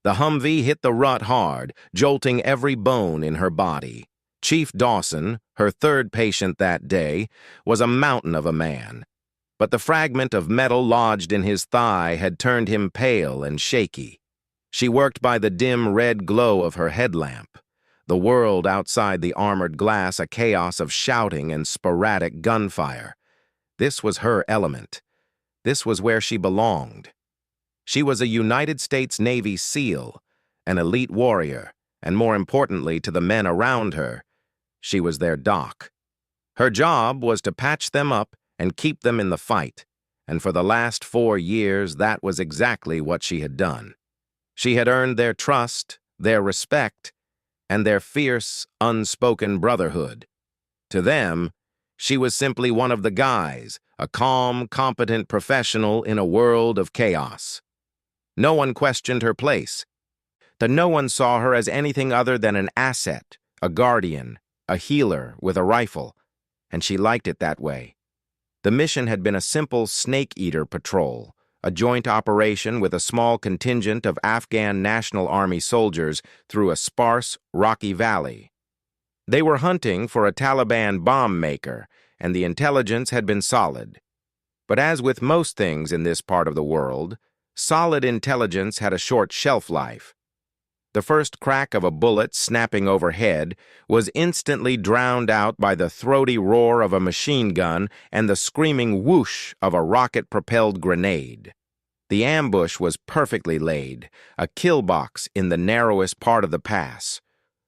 The Humvee hit the rut hard, jolting every bone in her body. Chief Dawson, her third patient that day, was a mountain of a man. But the fragment of metal lodged in his thigh had turned him pale and shaky. She worked by the dim red glow of her headlamp. The world outside the armored glass a chaos of shouting and sporadic gunfire. This was her element. This was where she belonged. She was a United States Navy SEAL, an elite warrior, and more importantly to the men around her, she was their doc. Her job was to patch them up and keep them in the fight, and for the last 4 years that was exactly what she had done. She had earned their trust, their respect, and their fierce, unspoken brotherhood. To them, she was simply one of the guys, a calm, competent professional in a world of chaos. No one questioned her place. No one saw her as anything other than an asset, a guardian, a healer with a rifle, and she liked it that way. The mission had been a simple snake-eater patrol, a joint operation with a small contingent of Afghan National Army soldiers through a sparse, rocky valley. They were hunting for a Taliban bomb maker, and the intelligence had been solid. But as with most things in this part of the world, solid intelligence had a short shelf life. The first crack of a bullet snapping overhead was instantly drowned out by the throaty roar of a machine gun and the screaming whoosh of a rocket-propelled grenade. The ambush was perfectly laid, a kill box in the narrowest part of the pass.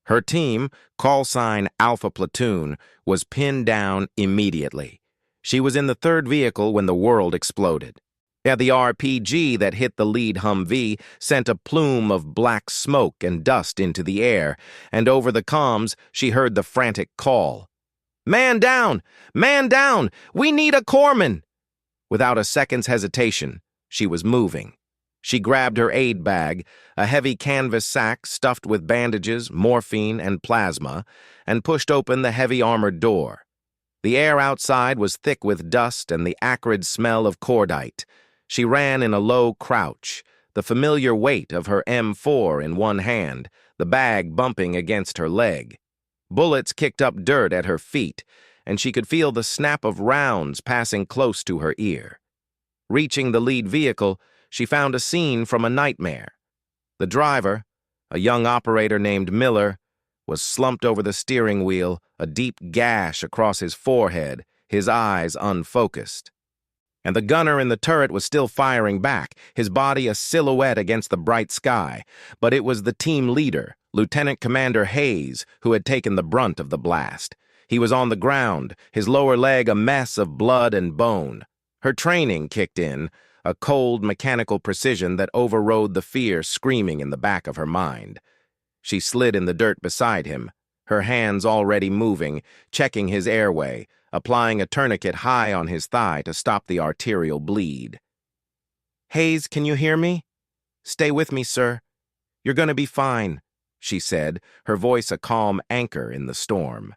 Her team, call sign Alpha Platoon, was pinned down immediately. She was in the third vehicle when the world exploded. The RPG that hit the lead Humvee sent a plume of black smoke and dust into the air, and over the comms she heard the frantic call. "Man down! Man down! We need a corpsman!" Without a second's hesitation, she was moving. She grabbed her aid bag, a heavy canvas sack stuffed with bandages, morphine, and plasma, and pushed open the heavy armored door. The air outside was thick with dust and the acrid smell of cordite. She ran in a low crouch, the familiar weight of her M4 in one hand, the bag bumping against her leg. Bullets kicked up dirt at her feet, and she could feel the snap of rounds passing close to her ear. Reaching the lead vehicle, she found a scene from a nightmare. The driver, a young operator named Miller, was slumped over the steering wheel, a deep gash across his forehead, his eyes unfocused. And the gunner in the turret was still firing back, his body a silhouette against the bright sky. But it was the team leader, Lieutenant Commander Hayes, who had taken the brunt of the blast. He was on the ground, his lower leg a mess of blood and bone. Her training kicked in, a cold mechanical precision that overrode the fear screaming in the back of her mind. She slid in the dirt beside him, her hands already moving, checking his airway, applying a tourniquet high on his thigh to stop the arterial bleed. "Hayes, can you hear me? Stay with me, sir. You're going to be fine," she said, her voice a calm anchor in the storm.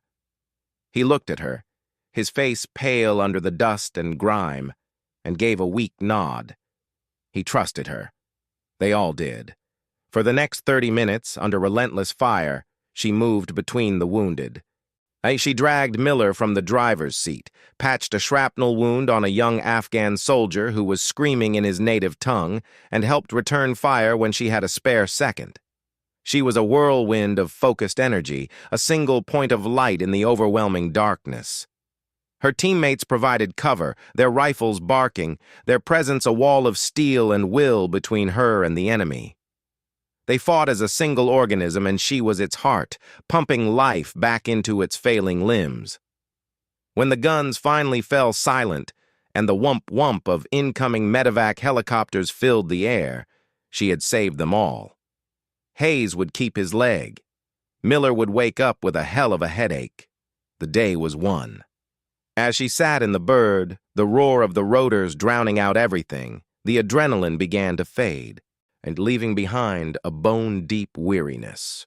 He looked at her, his face pale under the dust and grime, and gave a weak nod. He trusted her. They all did. For the next 30 minutes, under relentless fire, she moved between the wounded. She dragged Miller from the driver's seat, patched a shrapnel wound on a young Afghan soldier who was screaming in his native tongue, and helped return fire when she had a spare second. She was a whirlwind of focused energy, a single point of light in the overwhelming darkness. Her teammates provided cover, their rifles barking, their presence a wall of steel and will between her and the enemy. They fought as a single organism, and she was its heart, pumping life back into its failing limbs. When the guns finally fell silent, and the whump-whump of incoming medevac helicopters filled the air, she had saved them all. Hayes would keep his leg. Miller would wake up with a hell of a headache. The day was won. As she sat in the bird, the roar of the rotors drowning out everything, the adrenaline began to fade, and leaving behind a bone-deep weariness.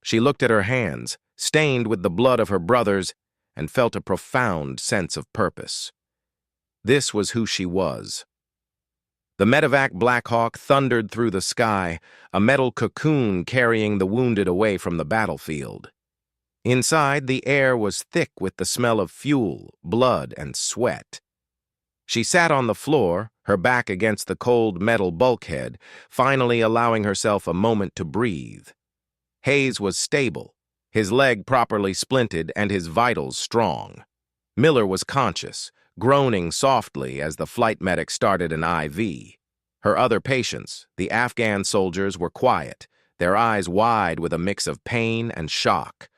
She looked at her hands, stained with the blood of her brothers, and felt a profound sense of purpose. This was who she was. The medevac Blackhawk thundered through the sky, a metal cocoon carrying the wounded away from the battlefield. Inside, the air was thick with the smell of fuel, blood, and sweat. She sat on the floor, her back against the cold metal bulkhead, finally allowing herself a moment to breathe. Hayes was stable, his leg properly splinted and his vitals strong. Miller was conscious, groaning softly as the flight medic started an IV. Her other patients, the Afghan soldiers, were quiet, their eyes wide with a mix of pain and shock.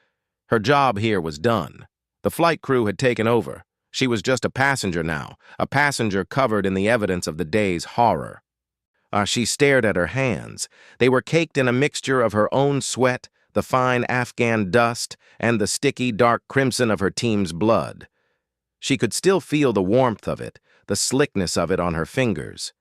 Her job here was done. The flight crew had taken over. She was just a passenger now, a passenger covered in the evidence of the day's horror. She stared at her hands. They were caked in a mixture of her own sweat, the fine Afghan dust, and the sticky, dark crimson of her team's blood. She could still feel the warmth of it, the slickness of it on her fingers.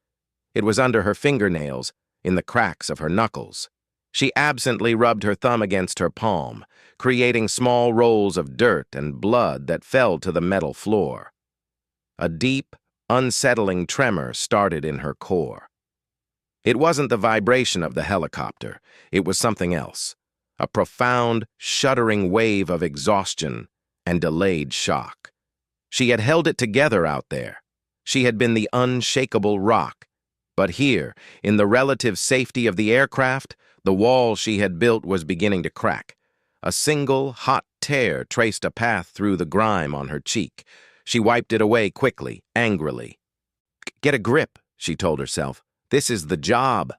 It was under her fingernails, in the cracks of her knuckles. She absently rubbed her thumb against her palm, creating small rolls of dirt and blood that fell to the metal floor. A deep, unsettling tremor started in her core. It wasn't the vibration of the helicopter, it was something else. A profound, shuddering wave of exhaustion and delayed shock. She had held it together out there. She had been the unshakable rock. But here, in the relative safety of the aircraft, the wall she had built was beginning to crack. A single, hot tear traced a path through the grime on her cheek. She wiped it away quickly, angrily. "Get a grip," she told herself. "This is the job."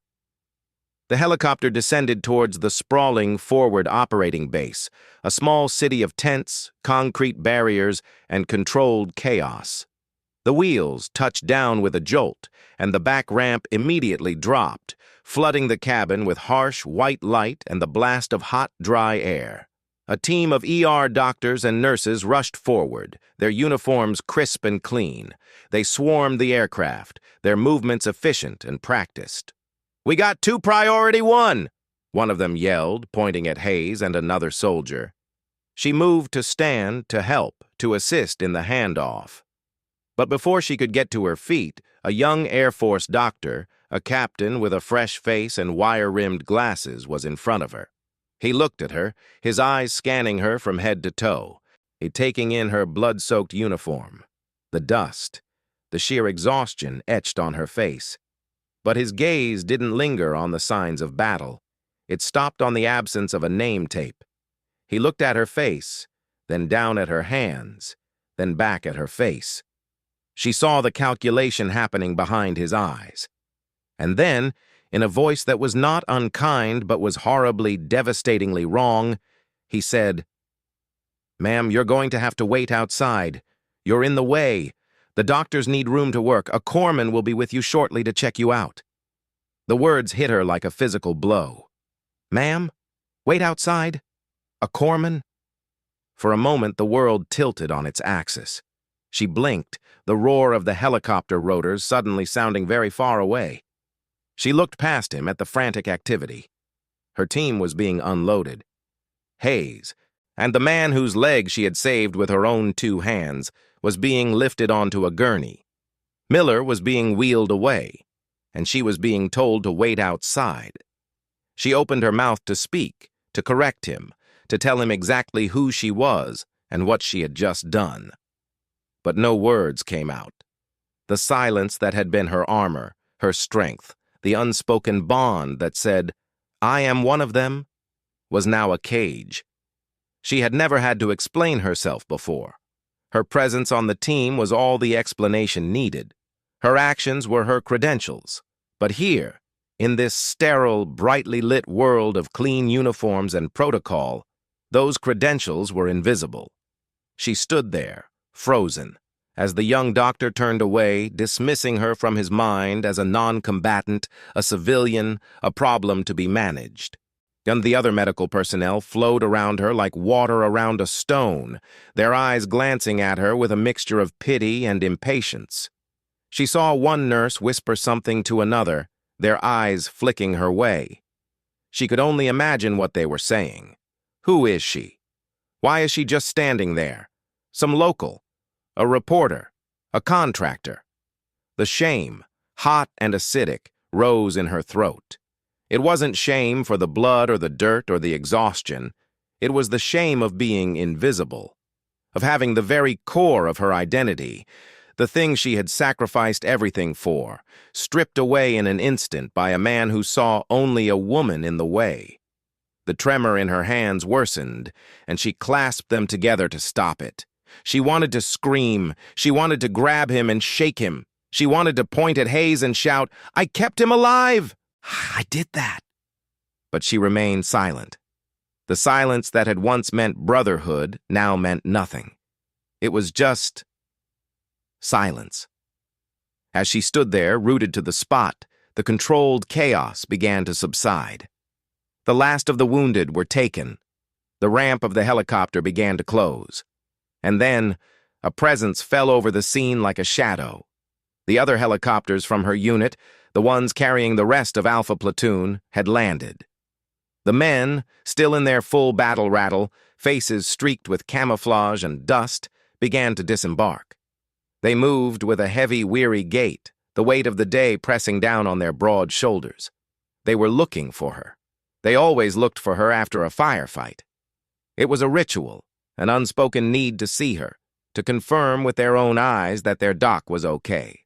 The helicopter descended towards the sprawling forward operating base, a small city of tents, concrete barriers, and controlled chaos. The wheels touched down with a jolt, and the back ramp immediately dropped, flooding the cabin with harsh white light and the blast of hot, dry air. A team of ER doctors and nurses rushed forward, their uniforms crisp and clean. They swarmed the aircraft, their movements efficient and practiced. "We got 2 priority 1, one of them yelled, pointing at Hayes and another soldier. She moved to stand, to help, to assist in the handoff. But before she could get to her feet, a young Air Force doctor, a captain with a fresh face and wire-rimmed glasses, was in front of her. He looked at her, his eyes scanning her from head to toe, taking in her blood-soaked uniform, the dust, the sheer exhaustion etched on her face. But his gaze didn't linger on the signs of battle. It stopped on the absence of a name tape. He looked at her face, then down at her hands, then back at her face. She saw the calculation happening behind his eyes. And then, in a voice that was not unkind but was horribly, devastatingly wrong, he said, "Ma'am, you're going to have to wait outside. You're in the way. The doctors need room to work. A corpsman will be with you shortly to check you out." The words hit her like a physical blow. "Ma'am? Wait outside? A corpsman?" For a moment, the world tilted on its axis. She blinked, the roar of the helicopter rotors suddenly sounding very far away. She looked past him at the frantic activity. Her team was being unloaded. Hayes, and the man whose leg she had saved with her own 2 hands, was being lifted onto a gurney. Miller was being wheeled away, and she was being told to wait outside. She opened her mouth to speak, to correct him, to tell him exactly who she was and what she had just done. But no words came out. The silence that had been her armor, her strength, the unspoken bond that said, "I am one of them," was now a cage. She had never had to explain herself before. Her presence on the team was all the explanation needed. Her actions were her credentials. But here, in this sterile, brightly lit world of clean uniforms and protocol, those credentials were invisible. She stood there, frozen, as the young doctor turned away, dismissing her from his mind as a non-combatant, a civilian, a problem to be managed. And the other medical personnel flowed around her like water around a stone, their eyes glancing at her with a mixture of pity and impatience. She saw one nurse whisper something to another, their eyes flicking her way. She could only imagine what they were saying. Who is she? Why is she just standing there? Some local? A reporter? A contractor? The shame, hot and acidic, rose in her throat. It wasn't shame for the blood or the dirt or the exhaustion. It was the shame of being invisible, of having the very core of her identity, the thing she had sacrificed everything for, stripped away in an instant by a man who saw only a woman in the way. The tremor in her hands worsened, and she clasped them together to stop it. She wanted to scream. She wanted to grab him and shake him. She wanted to point at Hayes and shout, "I kept him alive! I did that!" But she remained silent. The silence that had once meant brotherhood now meant nothing. It was just silence. As she stood there, rooted to the spot, the controlled chaos began to subside. The last of the wounded were taken. The ramp of the helicopter began to close. And then, a presence fell over the scene like a shadow. The other helicopters from her unit, the ones carrying the rest of Alpha Platoon, had landed. The men, still in their full battle rattle, faces streaked with camouflage and dust, began to disembark. They moved with a heavy, weary gait, the weight of the day pressing down on their broad shoulders. They were looking for her. They always looked for her after a firefight. It was a ritual, an unspoken need to see her, to confirm with their own eyes that their doc was okay.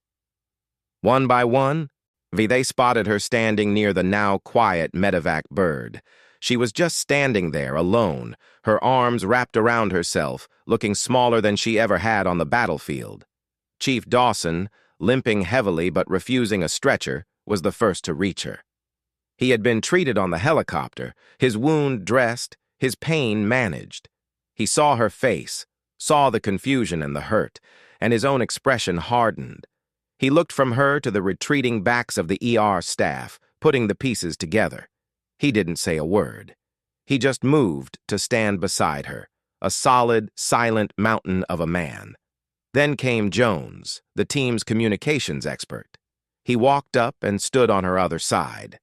One by one, they spotted her standing near the now quiet medevac bird. She was just standing there, alone, her arms wrapped around herself, looking smaller than she ever had on the battlefield. Chief Dawson, limping heavily but refusing a stretcher, was the first to reach her. He had been treated on the helicopter, his wound dressed, his pain managed. He saw her face, saw the confusion and the hurt, and his own expression hardened. He looked from her to the retreating backs of the ER staff, putting the pieces together. He didn't say a word. He just moved to stand beside her, a solid, silent mountain of a man. Then came Jones, the team's communications expert. He walked up and stood on her other side.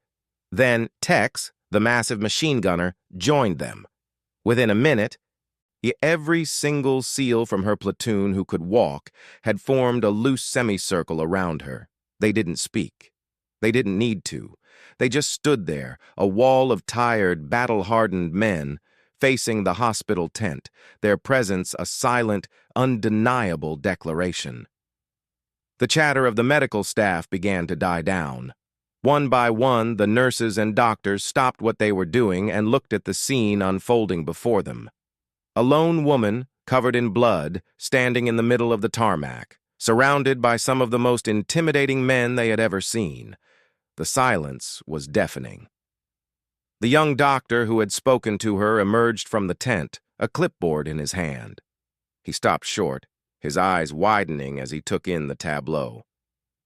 Then Tex, the massive machine gunner, joined them. Within a minute, every single SEAL from her platoon who could walk had formed a loose semicircle around her. They didn't speak. They didn't need to. They just stood there, a wall of tired, battle-hardened men, facing the hospital tent, their presence a silent, undeniable declaration. The chatter of the medical staff began to die down. One by one, the nurses and doctors stopped what they were doing and looked at the scene unfolding before them. A lone woman, covered in blood, standing in the middle of the tarmac, surrounded by some of the most intimidating men they had ever seen. The silence was deafening. The young doctor who had spoken to her emerged from the tent, a clipboard in his hand. He stopped short, his eyes widening as he took in the tableau.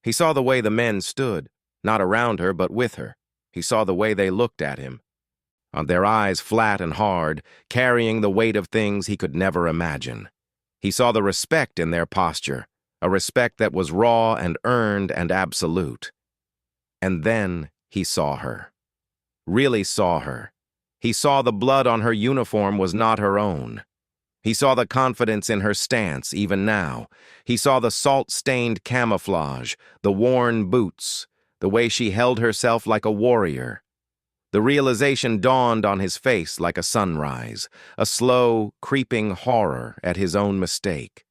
He saw the way the men stood, not around her but with her. He saw the way they looked at him, their eyes flat and hard, carrying the weight of things he could never imagine. He saw the respect in their posture, a respect that was raw and earned and absolute. And then he saw her. Really saw her. He saw the blood on her uniform was not her own. He saw the confidence in her stance, even now. He saw the salt-stained camouflage, the worn boots, the way she held herself like a warrior. The realization dawned on his face like a sunrise, a slow, creeping horror at his own mistake.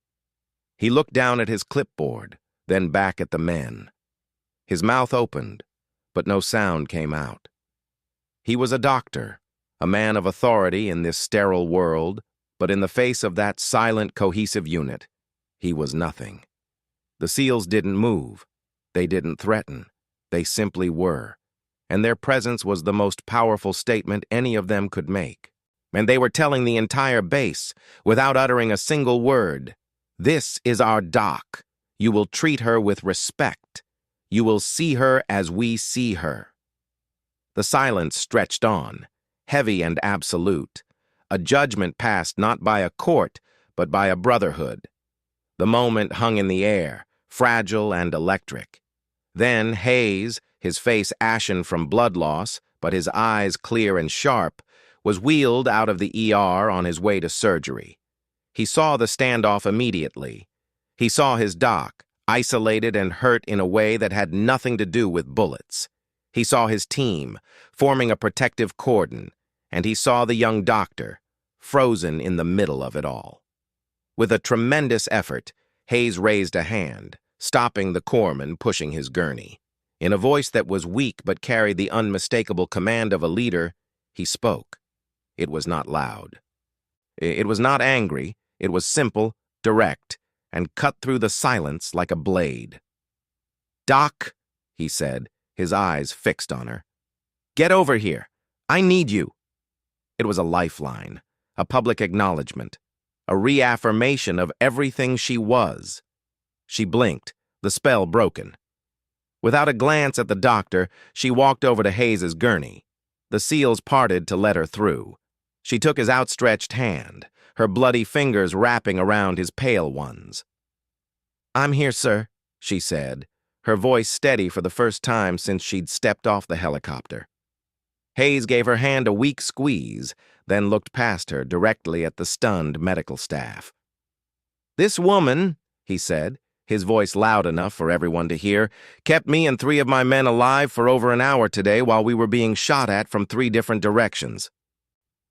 He looked down at his clipboard, then back at the men. His mouth opened, but no sound came out. He was a doctor, a man of authority in this sterile world, but in the face of that silent, cohesive unit, he was nothing. The SEALs didn't move. They didn't threaten. They simply were. And their presence was the most powerful statement any of them could make. And they were telling the entire base, without uttering a single word, "This is our doc. You will treat her with respect. You will see her as we see her." The silence stretched on, heavy and absolute, a judgment passed not by a court, but by a brotherhood. The moment hung in the air, fragile and electric. Then Hayes, his face ashen from blood loss, but his eyes clear and sharp, was wheeled out of the ER on his way to surgery. He saw the standoff immediately. He saw his doc, isolated and hurt in a way that had nothing to do with bullets. He saw his team, forming a protective cordon, and he saw the young doctor, frozen in the middle of it all. With a tremendous effort, Hayes raised a hand, stopping the corpsman pushing his gurney. In a voice that was weak but carried the unmistakable command of a leader, he spoke. It was not loud. It was not angry. It was simple, direct, and cut through the silence like a blade. "Doc," he said, his eyes fixed on her. "Get over here. I need you." It was a lifeline, a public acknowledgement, a reaffirmation of everything she was. She blinked, the spell broken. Without a glance at the doctor, she walked over to Hayes's gurney. The seals parted to let her through. She took his outstretched hand, her bloody fingers wrapping around his pale ones. "I'm here, sir," she said, her voice steady for the first time since she'd stepped off the helicopter. Hayes gave her hand a weak squeeze, then looked past her directly at the stunned medical staff. "This woman," he said, his voice loud enough for everyone to hear, "kept me and 3 of my men alive for over an hour today while we were being shot at from 3 different directions.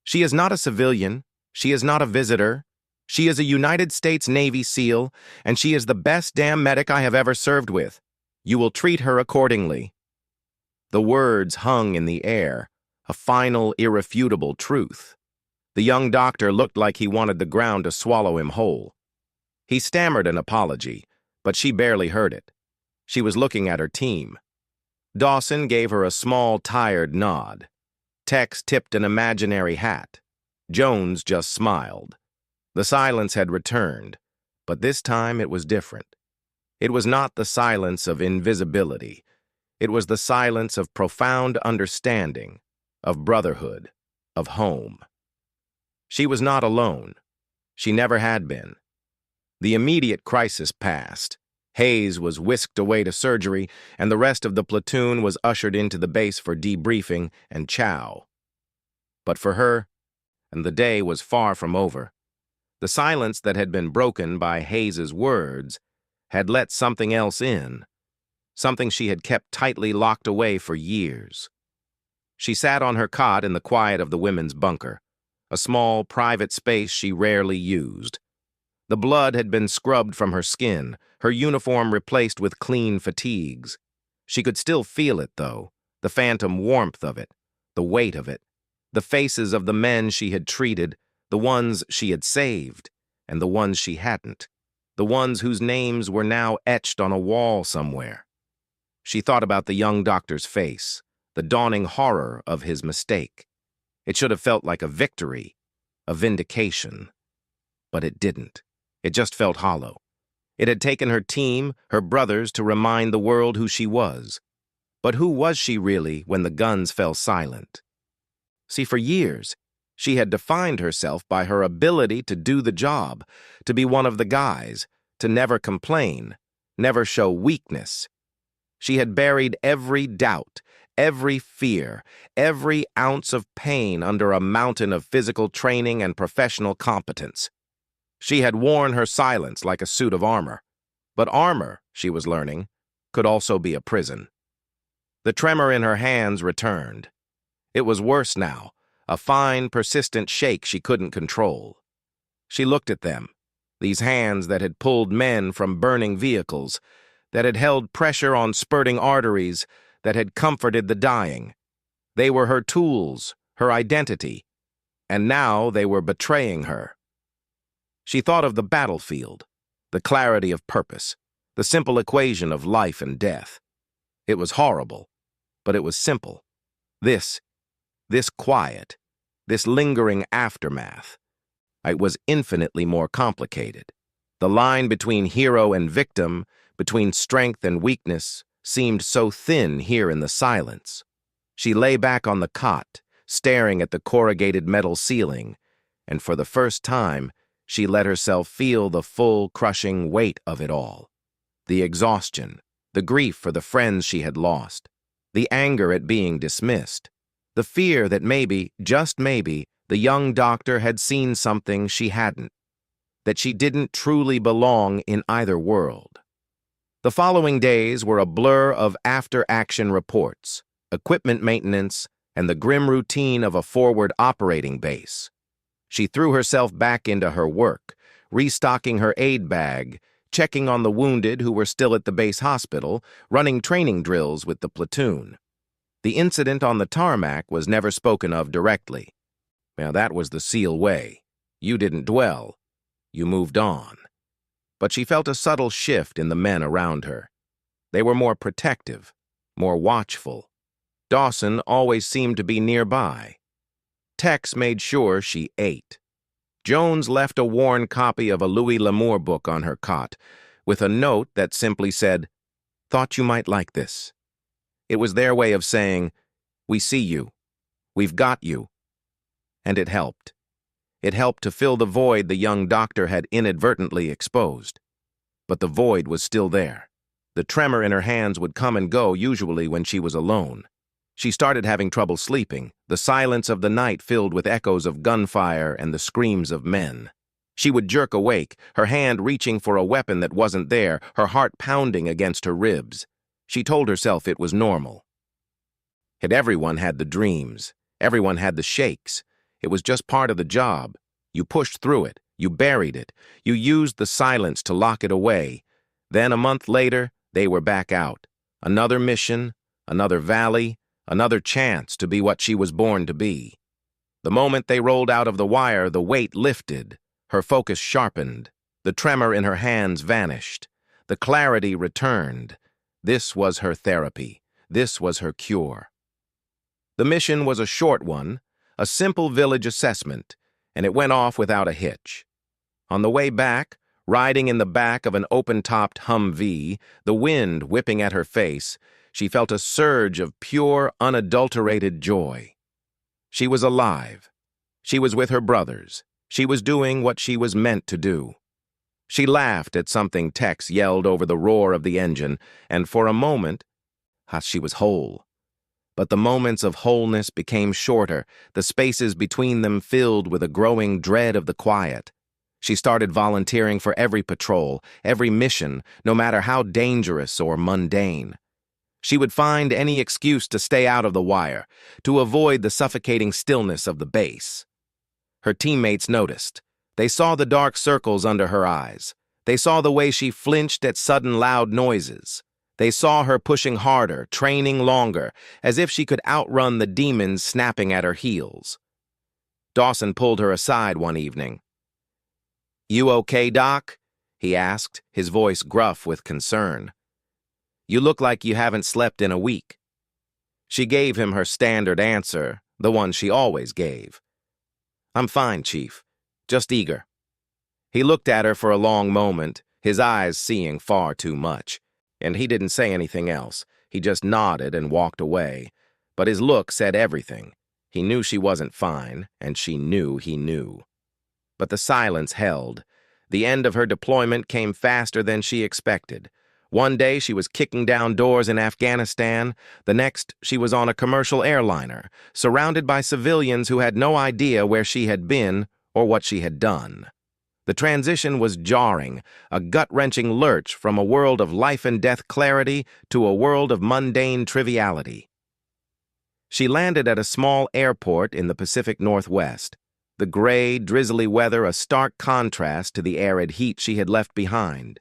She is not a civilian. She is not a visitor. She is a United States Navy SEAL, and she is the best damn medic I have ever served with. You will treat her accordingly." The words hung in the air, a final, irrefutable truth. The young doctor looked like he wanted the ground to swallow him whole. He stammered an apology, but she barely heard it. She was looking at her team. Dawson gave her a small, tired nod. Tex tipped an imaginary hat. Jones just smiled. The silence had returned, but this time it was different. It was not the silence of invisibility. It was the silence of profound understanding, of brotherhood, of home. She was not alone. She never had been. The immediate crisis passed. Hayes was whisked away to surgery, and the rest of the platoon was ushered into the base for debriefing and chow. But for her, and the day was far from over. The silence that had been broken by Hayes's words had let something else in, something she had kept tightly locked away for years. She sat on her cot in the quiet of the women's bunker, a small, private space she rarely used. The blood had been scrubbed from her skin, her uniform replaced with clean fatigues. She could still feel it, though, the phantom warmth of it, the weight of it, the faces of the men she had treated, the ones she had saved, and the ones she hadn't, the ones whose names were now etched on a wall somewhere. She thought about the young doctor's face, the dawning horror of his mistake. It should have felt like a victory, a vindication. But it didn't. It just felt hollow. It had taken her team, her brothers, to remind the world who she was. But who was she really when the guns fell silent? See, for years, she had defined herself by her ability to do the job, to be one of the guys, to never complain, never show weakness. She had buried every doubt, every fear, every ounce of pain under a mountain of physical training and professional competence. She had worn her silence like a suit of armor. But armor, she was learning, could also be a prison. The tremor in her hands returned. It was worse now, a fine, persistent shake she couldn't control. She looked at them, these hands that had pulled men from burning vehicles, that had held pressure on spurting arteries, that had comforted the dying. They were her tools, her identity, and now they were betraying her. She thought of the battlefield, the clarity of purpose, the simple equation of life and death. It was horrible, but it was simple. This quiet, this lingering aftermath. It was infinitely more complicated. The line between hero and victim, between strength and weakness, seemed so thin here in the silence. She lay back on the cot, staring at the corrugated metal ceiling, and for the first time, she let herself feel the full, crushing weight of it all. The exhaustion, the grief for the friends she had lost, the anger at being dismissed, the fear that maybe, just maybe, the young doctor had seen something she hadn't, that she didn't truly belong in either world. The following days were a blur of after-action reports, equipment maintenance, and the grim routine of a forward operating base. She threw herself back into her work, restocking her aid bag, checking on the wounded who were still at the base hospital, running training drills with the platoon. The incident on the tarmac was never spoken of directly. Now, that was the SEAL way. You didn't dwell. You moved on. But she felt a subtle shift in the men around her. They were more protective, more watchful. Dawson always seemed to be nearby. Tex made sure she ate. Jones left a worn copy of a Louis L'Amour book on her cot, with a note that simply said, "Thought you might like this." It was their way of saying, "We see you. We've got you." And it helped. It helped to fill the void the young doctor had inadvertently exposed. But the void was still there. The tremor in her hands would come and go, usually when she was alone. She started having trouble sleeping, the silence of the night filled with echoes of gunfire and the screams of men. She would jerk awake, her hand reaching for a weapon that wasn't there, her heart pounding against her ribs. She told herself it was normal. Everyone had the dreams. Everyone had the shakes. It was just part of the job. You pushed through it. You buried it. You used the silence to lock it away. Then a month later, they were back out. Another mission, another valley, another chance to be what she was born to be. The moment they rolled out of the wire, the weight lifted. Her focus sharpened. The tremor in her hands vanished. The clarity returned. This was her therapy. This was her cure. The mission was a short one, a simple village assessment, and it went off without a hitch. On the way back, riding in the back of an open-topped Humvee, the wind whipping at her face, she felt a surge of pure, unadulterated joy. She was alive. She was with her brothers. She was doing what she was meant to do. She laughed at something Tex yelled over the roar of the engine, and for a moment, she was whole. But the moments of wholeness became shorter, the spaces between them filled with a growing dread of the quiet. She started volunteering for every patrol, every mission, no matter how dangerous or mundane. She would find any excuse to stay out of the wire, to avoid the suffocating stillness of the base. Her teammates noticed. They saw the dark circles under her eyes. They saw the way she flinched at sudden loud noises. They saw her pushing harder, training longer, as if she could outrun the demons snapping at her heels. Dawson pulled her aside one evening. "You okay, Doc?" he asked, his voice gruff with concern. "You look like you haven't slept in a week." She gave him her standard answer, the one she always gave. "I'm fine, Chief. Just eager." He looked at her for a long moment, his eyes seeing far too much. And he didn't say anything else. He just nodded and walked away. But his look said everything. He knew she wasn't fine, and she knew he knew. But the silence held. The end of her deployment came faster than she expected. One day she was kicking down doors in Afghanistan. The next she was on a commercial airliner, surrounded by civilians who had no idea where she had been or what she had done. The transition was jarring, a gut-wrenching lurch from a world of life-and-death clarity to a world of mundane triviality. She landed at a small airport in the Pacific Northwest, the gray, drizzly weather a stark contrast to the arid heat she had left behind.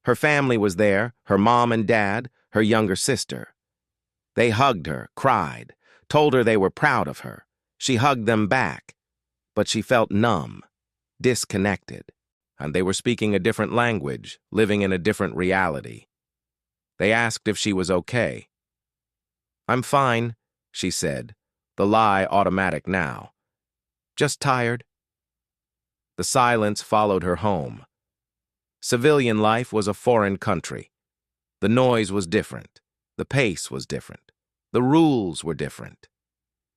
Her family was there, her mom and dad, her younger sister. They hugged her, cried, told her they were proud of her. She hugged them back, but she felt numb. Disconnected, and they were speaking a different language, living in a different reality. They asked if she was okay. "I'm fine," she said, the lie automatic now. "Just tired." The silence followed her home. Civilian life was a foreign country. The noise was different. The pace was different. The rules were different.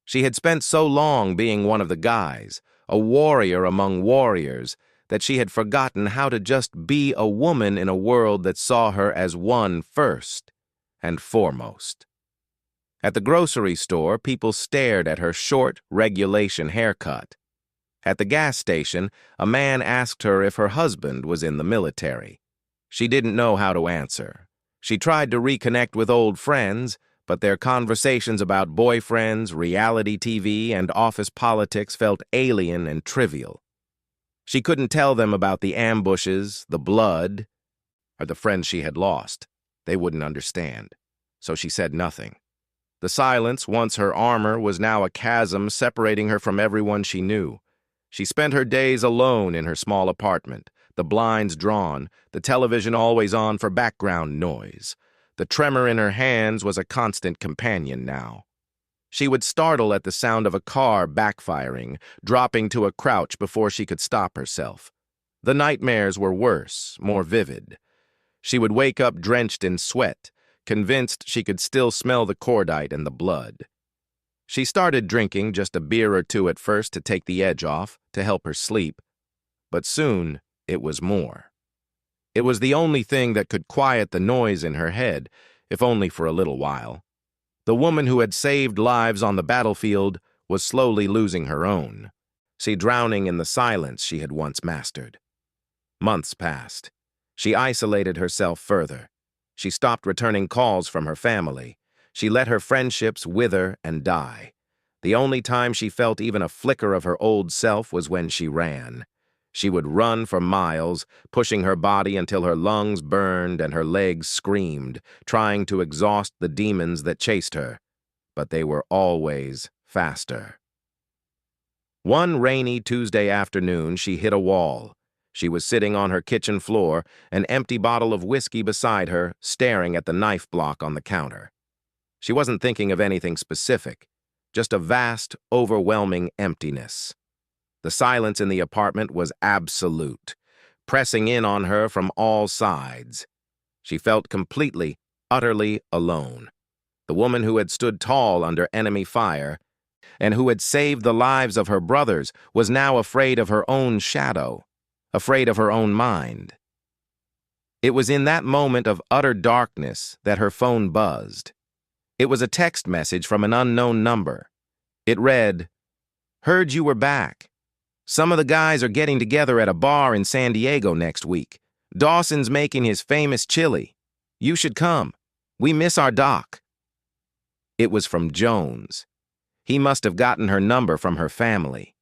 She had spent so long being one of the guys, a warrior among warriors, that she had forgotten how to just be a woman in a world that saw her as one first and foremost. At the grocery store, people stared at her short, regulation haircut. At the gas station, a man asked her if her husband was in the military. She didn't know how to answer. She tried to reconnect with old friends, but their conversations about boyfriends, reality TV, and office politics felt alien and trivial. She couldn't tell them about the ambushes, the blood, or the friends she had lost. They wouldn't understand. So she said nothing. The silence, once her armor, was now a chasm separating her from everyone she knew. She spent her days alone in her small apartment, the blinds drawn, the television always on for background noise. The tremor in her hands was a constant companion now. She would startle at the sound of a car backfiring, dropping to a crouch before she could stop herself. The nightmares were worse, more vivid. She would wake up drenched in sweat, convinced she could still smell the cordite and the blood. She started drinking just a beer or two at first to take the edge off, to help her sleep. But soon, it was more. It was the only thing that could quiet the noise in her head, if only for a little while. The woman who had saved lives on the battlefield was slowly losing her own, drowning in the silence she had once mastered. Months passed. She isolated herself further. She stopped returning calls from her family. She let her friendships wither and die. The only time she felt even a flicker of her old self was when she ran. She would run for miles, pushing her body until her lungs burned and her legs screamed, trying to exhaust the demons that chased her. But they were always faster. One rainy Tuesday afternoon, she hit a wall. She was sitting on her kitchen floor, an empty bottle of whiskey beside her, staring at the knife block on the counter. She wasn't thinking of anything specific, just a vast, overwhelming emptiness. The silence in the apartment was absolute, pressing in on her from all sides. She felt completely, utterly alone. The woman who had stood tall under enemy fire and who had saved the lives of her brothers was now afraid of her own shadow, afraid of her own mind. It was in that moment of utter darkness that her phone buzzed. It was a text message from an unknown number. It read, "Heard you were back. Some of the guys are getting together at a bar in San Diego next week. Dawson's making his famous chili. You should come. We miss our doc." It was from Jones. He must have gotten her number from her family.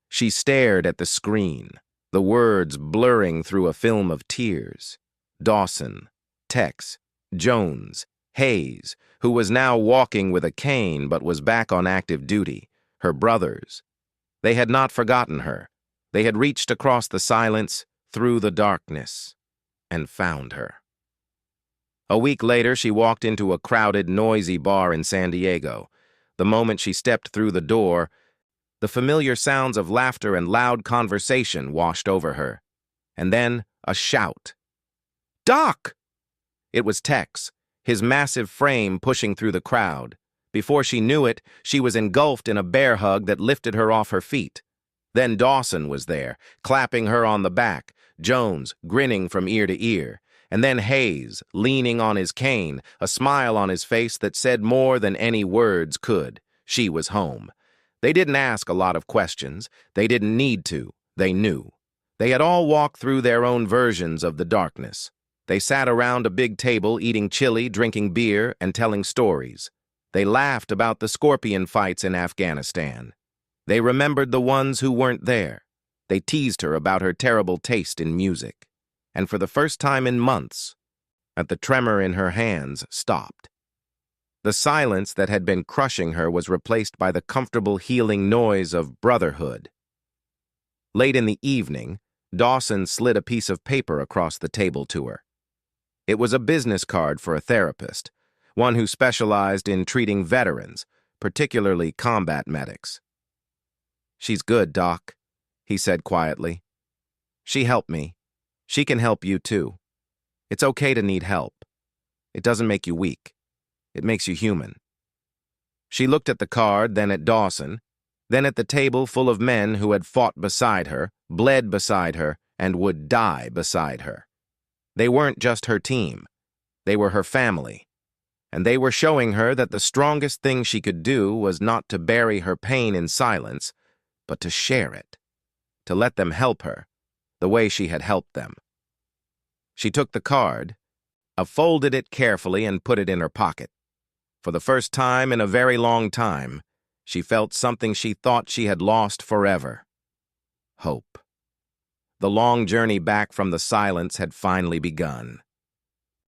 She stared at the screen, the words blurring through a film of tears. Dawson, Tex, Jones, Hayes, who was now walking with a cane but was back on active duty, her brothers. They had not forgotten her. They had reached across the silence, through the darkness, and found her. A week later, she walked into a crowded, noisy bar in San Diego. The moment she stepped through the door, the familiar sounds of laughter and loud conversation washed over her. And then, a shout. "Doc!" It was Tex, his massive frame pushing through the crowd. Before she knew it, she was engulfed in a bear hug that lifted her off her feet. Then Dawson was there, clapping her on the back, Jones grinning from ear to ear, and then Hayes, leaning on his cane, a smile on his face that said more than any words could. She was home. They didn't ask a lot of questions. They didn't need to. They knew. They had all walked through their own versions of the darkness. They sat around a big table eating chili, drinking beer, and telling stories. They laughed about the scorpion fights in Afghanistan. They remembered the ones who weren't there. They teased her about her terrible taste in music. And for the first time in months, the tremor in her hands stopped. The silence that had been crushing her was replaced by the comfortable, healing noise of brotherhood. Late in the evening, Dawson slid a piece of paper across the table to her. It was a business card for a therapist, one who specialized in treating veterans, particularly combat medics. "She's good, Doc," he said quietly. "She helped me. She can help you too. It's okay to need help. It doesn't make you weak. It makes you human." She looked at the card, then at Dawson, then at the table full of men who had fought beside her, bled beside her, and would die beside her. They weren't just her team. They were her family. And they were showing her that the strongest thing she could do was not to bury her pain in silence, but to share it, to let them help her, the way she had helped them. She took the card, folded it carefully and put it in her pocket. For the first time in a very long time, she felt something she thought she had lost forever. Hope. The long journey back from the silence had finally begun.